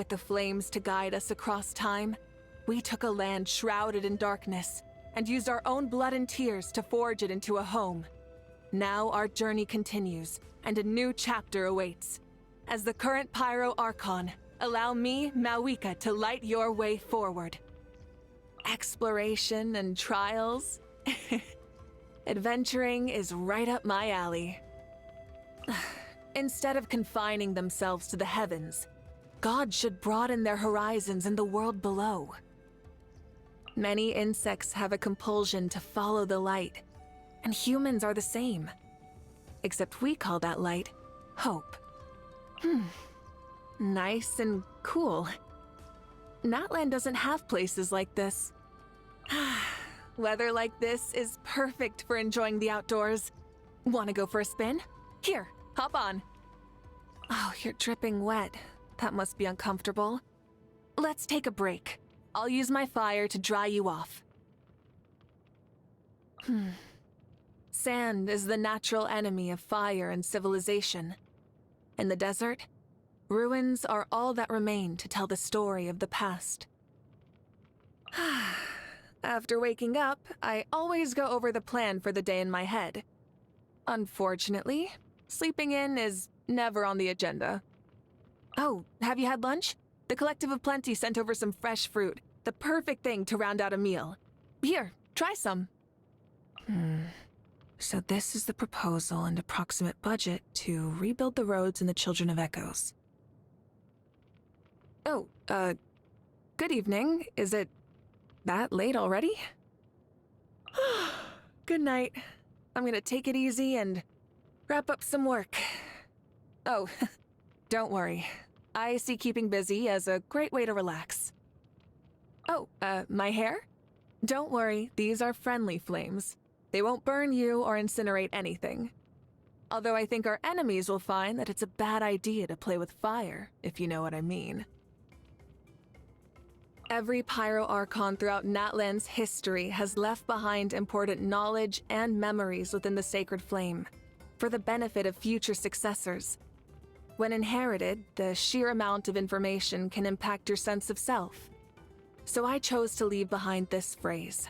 With the flames to guide us across time, we took a land shrouded in darkness and used our own blood and tears to forge it into a home. Now our journey continues, and a new chapter awaits. As the current Pyro Archon, allow me, Mavuika, to light your way forward. Exploration and trials? Adventuring is right up my alley. Instead of confining themselves to the heavens, gods should broaden their horizons in the world below. Many insects have a compulsion to follow the light, and humans are the same. Except we call that light hope. Nice and cool. Natlan doesn't have places like this. Weather like this is perfect for enjoying the outdoors. Want to go for a spin? Here, hop on. Oh, you're dripping wet. That must be uncomfortable. Let's take a break. I'll use my fire to dry you off. Sand is the natural enemy of fire and civilization. In the desert, ruins are all that remain to tell the story of the past. After waking up, I always go over the plan for the day in my head. Unfortunately, sleeping in is never on the agenda. Oh, have you had lunch? The Collective of Plenty sent over some fresh fruit, the perfect thing to round out a meal. Here, try some. So this is the proposal and approximate budget to rebuild the roads in the Children of Echoes. Oh, good evening. Is it that late already? Good night. I'm gonna take it easy and wrap up some work. Oh, don't worry. I see keeping busy as a great way to relax. Oh, my hair? Don't worry, these are friendly flames. They won't burn you or incinerate anything. Although I think our enemies will find that it's a bad idea to play with fire, if you know what I mean. Every Pyro Archon throughout Natlan's history has left behind important knowledge and memories within the sacred flame, for the benefit of future successors. When inherited, the sheer amount of information can impact your sense of self. So I chose to leave behind this phrase.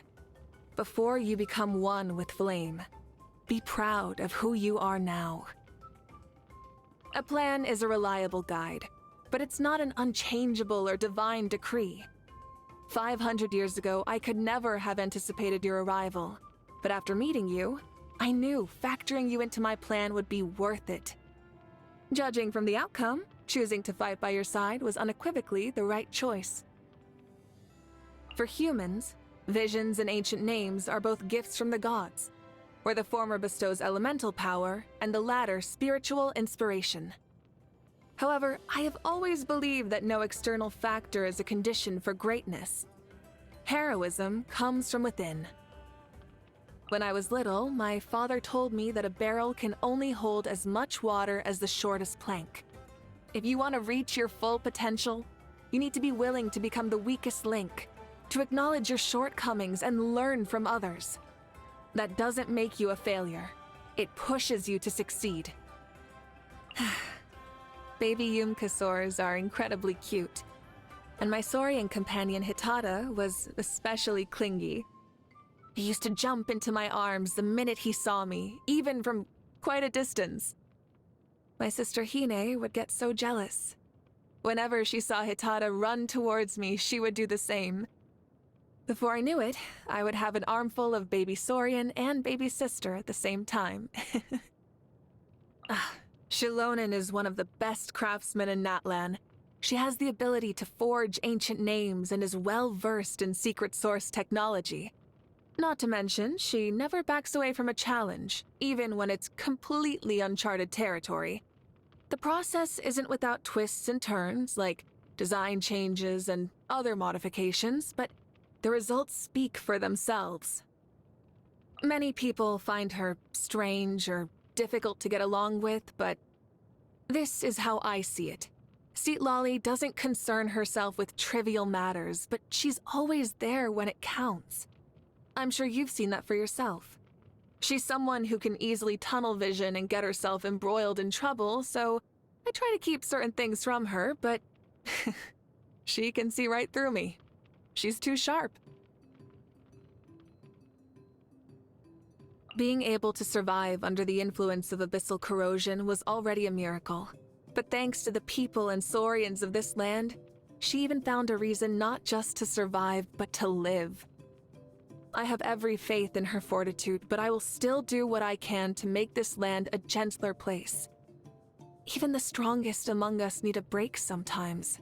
Before you become one with flame, be proud of who you are now. A plan is a reliable guide, but it's not an unchangeable or divine decree. 500 years ago, I could never have anticipated your arrival, but after meeting you, I knew factoring you into my plan would be worth it. Judging from the outcome, choosing to fight by your side was unequivocally the right choice. For humans, visions and ancient names are both gifts from the gods, where the former bestows elemental power and the latter spiritual inspiration. However, I have always believed that no external factor is a condition for greatness. Heroism comes from within. When I was little, my father told me that a barrel can only hold as much water as the shortest plank. If you want to reach your full potential, you need to be willing to become the weakest link, to acknowledge your shortcomings and learn from others. That doesn't make you a failure. It pushes you to succeed. Baby Yumkasaurs are incredibly cute, and my saurian companion Hitada was especially clingy. He used to jump into my arms the minute he saw me, even from quite a distance. My sister Hine would get so jealous. Whenever she saw Hitada run towards me, she would do the same. Before I knew it, I would have an armful of baby saurian and baby sister at the same time. Shilonen is one of the best craftsmen in Natlan. She has the ability to forge ancient names and is well-versed in secret source technology. Not to mention, she never backs away from a challenge, even when it's completely uncharted territory. The process isn't without twists and turns, like design changes and other modifications, but the results speak for themselves. Many people find her strange or difficult to get along with, but this is how I see it. Seatlolly doesn't concern herself with trivial matters, but she's always there when it counts. I'm sure you've seen that for yourself. She's someone who can easily tunnel vision and get herself embroiled in trouble, so I try to keep certain things from her, but She can see right through me. She's too sharp. Being able to survive under the influence of abyssal corrosion was already a miracle. But thanks to the people and saurians of this land, she even found a reason not just to survive, but to live. I have every faith in her fortitude, but I will still do what I can to make this land a gentler place. Even the strongest among us need a break sometimes.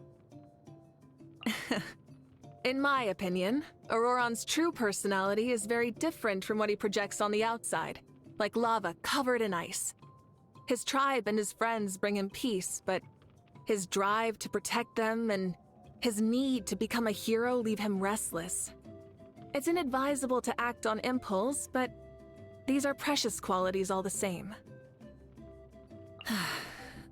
In my opinion, Auroron's true personality is very different from what he projects on the outside, like lava covered in ice. His tribe and his friends bring him peace, but his drive to protect them and his need to become a hero leave him restless. It's inadvisable to act on impulse, but these are precious qualities all the same.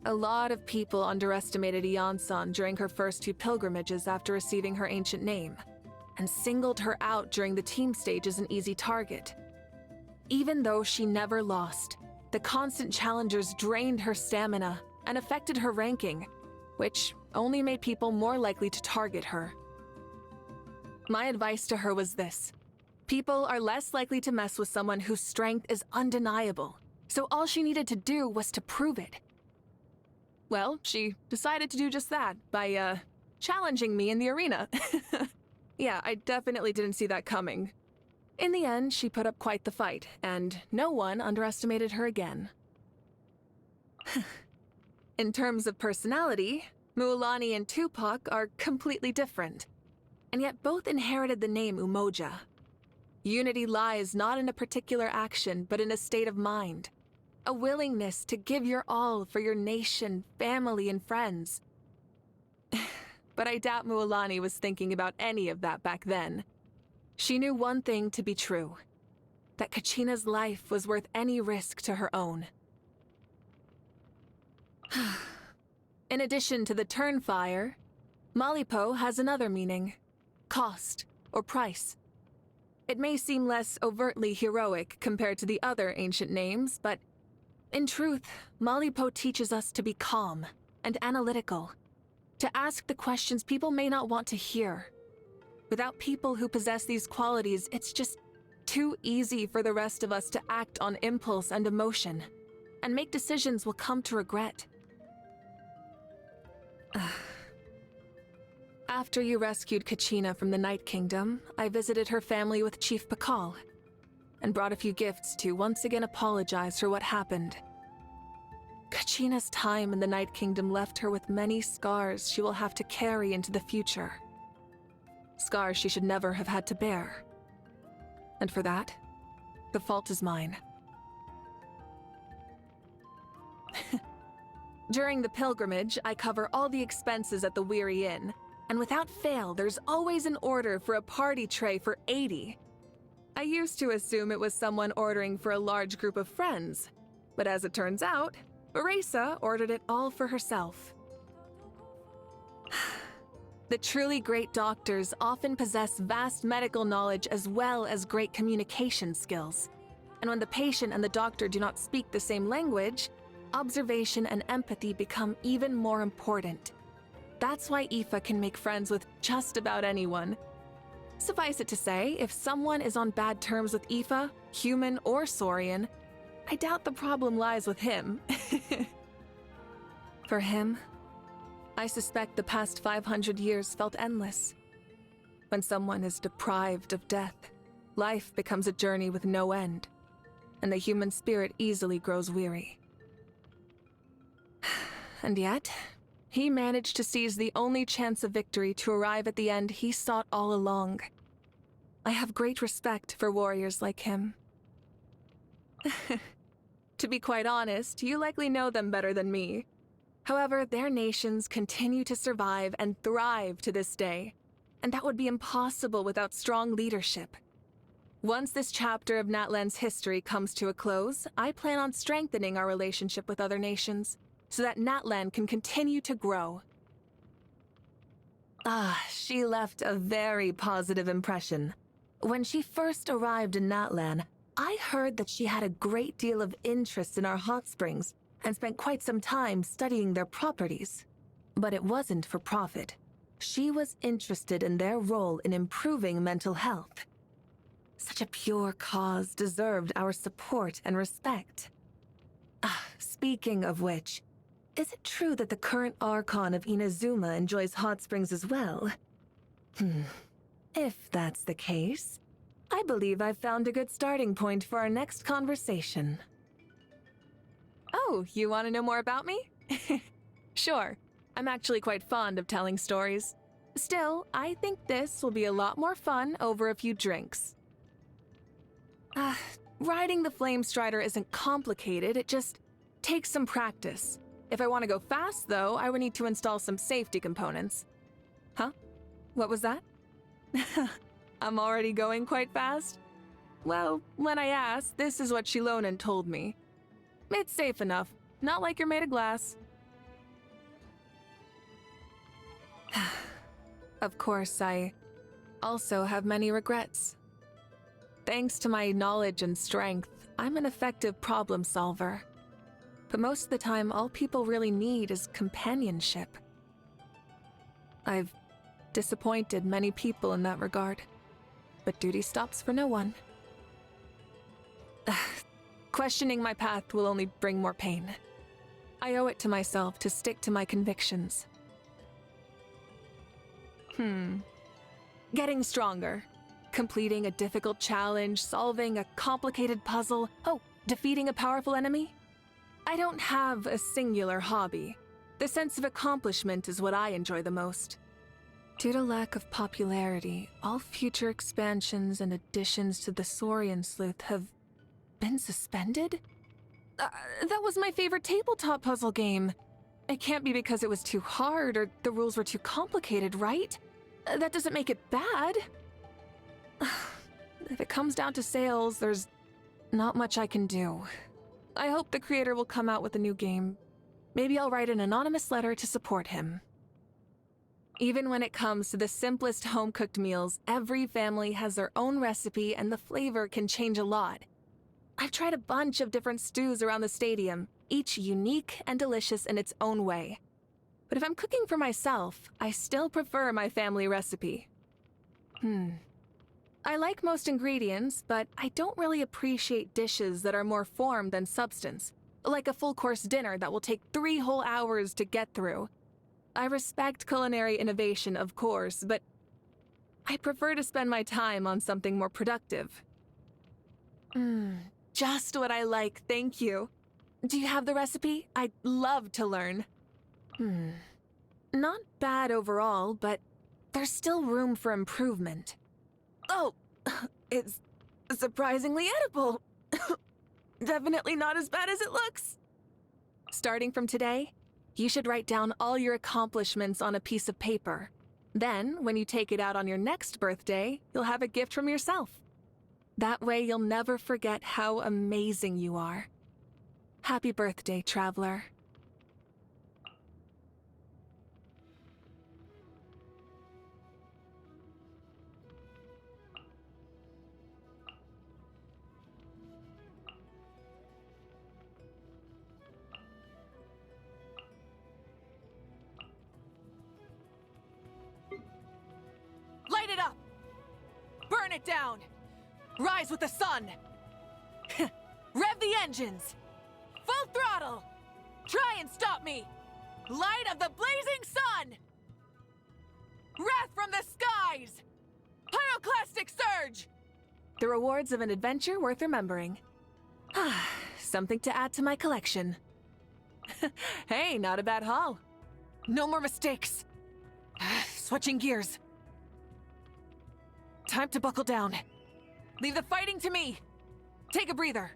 A lot of people underestimated Iansan during her first 2 pilgrimages after receiving her ancient name, and singled her out during the team stage as an easy target. Even though she never lost, the constant challengers drained her stamina and affected her ranking, which only made people more likely to target her. My advice to her was this: people are less likely to mess with someone whose strength is undeniable, so all she needed to do was to prove it. Well, she decided to do just that by, challenging me in the arena. Yeah, I definitely didn't see that coming. In the end, she put up quite the fight, and no one underestimated her again. In terms of personality, Mualani and Tupac are completely different, and yet both inherited the name Umoja. Unity lies not in a particular action, but in a state of mind. A willingness to give your all for your nation, family, and friends. But I doubt Mualani was thinking about any of that back then. She knew one thing to be true: that Kachina's life was worth any risk to her own. In addition to the Turnfire, Malipo has another meaning: cost or price. It may seem less overtly heroic compared to the other ancient names, but in truth, Malipo teaches us to be calm and analytical, to ask the questions people may not want to hear. Without people who possess these qualities, it's just too easy for the rest of us to act on impulse and emotion, and make decisions we'll come to regret. After you rescued Kachina from the Night Kingdom, I visited her family with Chief Pakal, and brought a few gifts to once again apologize for what happened. Kachina's time in the Night Kingdom left her with many scars she will have to carry into the future. Scars she should never have had to bear. And for that, the fault is mine. During the pilgrimage, I cover all the expenses at the Weary Inn, and without fail, there's always an order for a party tray for 80. I used to assume it was someone ordering for a large group of friends, but as it turns out, Erasa ordered it all for herself. The truly great doctors often possess vast medical knowledge as well as great communication skills. And when the patient and the doctor do not speak the same language, observation and empathy become even more important. That's why Aoife can make friends with just about anyone. Suffice it to say, if someone is on bad terms with Aoife, human or Saurian, I doubt the problem lies with him. For him, I suspect the past 500 years felt endless. When someone is deprived of death, life becomes a journey with no end, and the human spirit easily grows weary. And yet, he managed to seize the only chance of victory to arrive at the end he sought all along. I have great respect for warriors like him. To be quite honest, you likely know them better than me. However, their nations continue to survive and thrive to this day, and that would be impossible without strong leadership. Once this chapter of Natlan's history comes to a close, I plan on strengthening our relationship with other nations, so that Natlan can continue to grow. She left a very positive impression. When she first arrived in Natlan, I heard that she had a great deal of interest in our hot springs and spent quite some time studying their properties. But it wasn't for profit. She was interested in their role in improving mental health. Such a pure cause deserved our support and respect. Speaking of which, is it true that the current Archon of Inazuma enjoys hot springs as well? If that's the case, I believe I've found a good starting point for our next conversation. Oh, you want to know more about me? Sure, I'm actually quite fond of telling stories. Still, I think this will be a lot more fun over a few drinks. Riding the Flame Strider isn't complicated, it just takes some practice. If I want to go fast, though, I would need to install some safety components. Huh? What was that? I'm already going quite fast? Well, when I asked, this is what Shilonen told me. It's safe enough, not like you're made of glass. Of course, I also have many regrets. Thanks to my knowledge and strength, I'm an effective problem solver. But most of the time, all people really need is companionship. I've disappointed many people in that regard, but duty stops for no one. Questioning my path will only bring more pain. I owe it to myself to stick to my convictions. Getting stronger. Completing a difficult challenge, solving a complicated puzzle, defeating a powerful enemy. I don't have a singular hobby. The sense of accomplishment is what I enjoy the most. Due to lack of popularity, all future expansions and additions to the Saurian Sleuth have been suspended? That was my favorite tabletop puzzle game. It can't be because it was too hard or the rules were too complicated, right? That doesn't make it bad. If it comes down to sales, there's not much I can do. I hope the creator will come out with a new game. Maybe I'll write an anonymous letter to support him. Even when it comes to the simplest home-cooked meals, every family has their own recipe and the flavor can change a lot. I've tried a bunch of different stews around the stadium, each unique and delicious in its own way. But if I'm cooking for myself, I still prefer my family recipe. I like most ingredients, but I don't really appreciate dishes that are more form than substance, like a full-course dinner that will take 3 whole hours to get through. I respect culinary innovation, of course, but I prefer to spend my time on something more productive. Just what I like, thank you. Do you have the recipe? I'd love to learn. Not bad overall, but there's still room for improvement. Oh, it's surprisingly edible. Definitely not as bad as it looks. Starting from today, you should write down all your accomplishments on a piece of paper. Then, when you take it out on your next birthday, you'll have a gift from yourself. That way, you'll never forget how amazing you are. Happy birthday, traveler. Light it up! Burn it down! Rise with the sun! Rev the engines! Full throttle! Try and stop me! Light of the blazing sun! Wrath from the skies! Pyroclastic surge! The rewards of an adventure worth remembering. Something to add to my collection. Hey, not a bad haul. No more mistakes. Switching gears. Time to buckle down. Leave the fighting to me. Take a breather.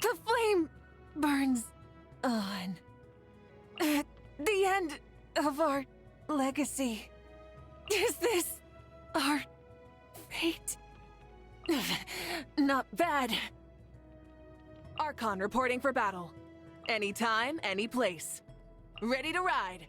The flame burns on. At the end of our legacy. Is this our fate? Not bad. Archon reporting for battle. Anytime, any place. Ready to ride.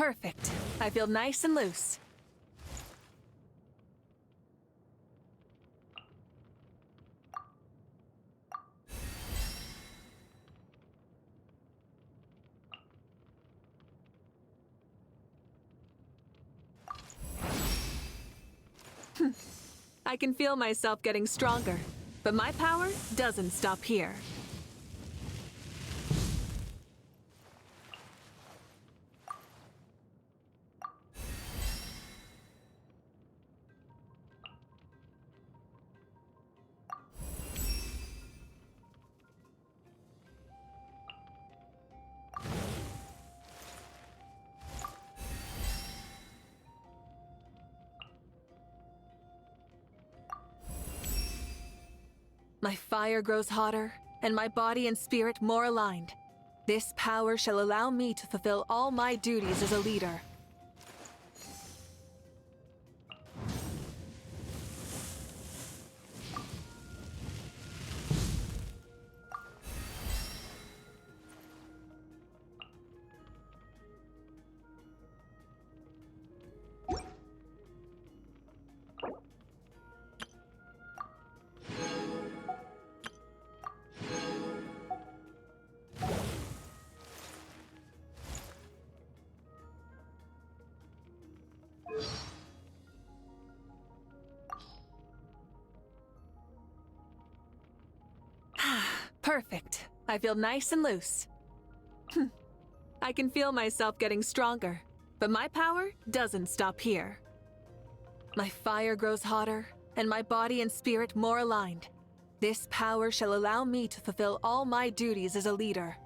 Perfect. I feel nice and loose. I can feel myself getting stronger, but my power doesn't stop here. My fire grows hotter, and my body and spirit more aligned. This power shall allow me to fulfill all my duties as a leader. Perfect. I feel nice and loose. I can feel myself getting stronger, but my power doesn't stop here. My fire grows hotter, and my body and spirit more aligned. This power shall allow me to fulfill all my duties as a leader.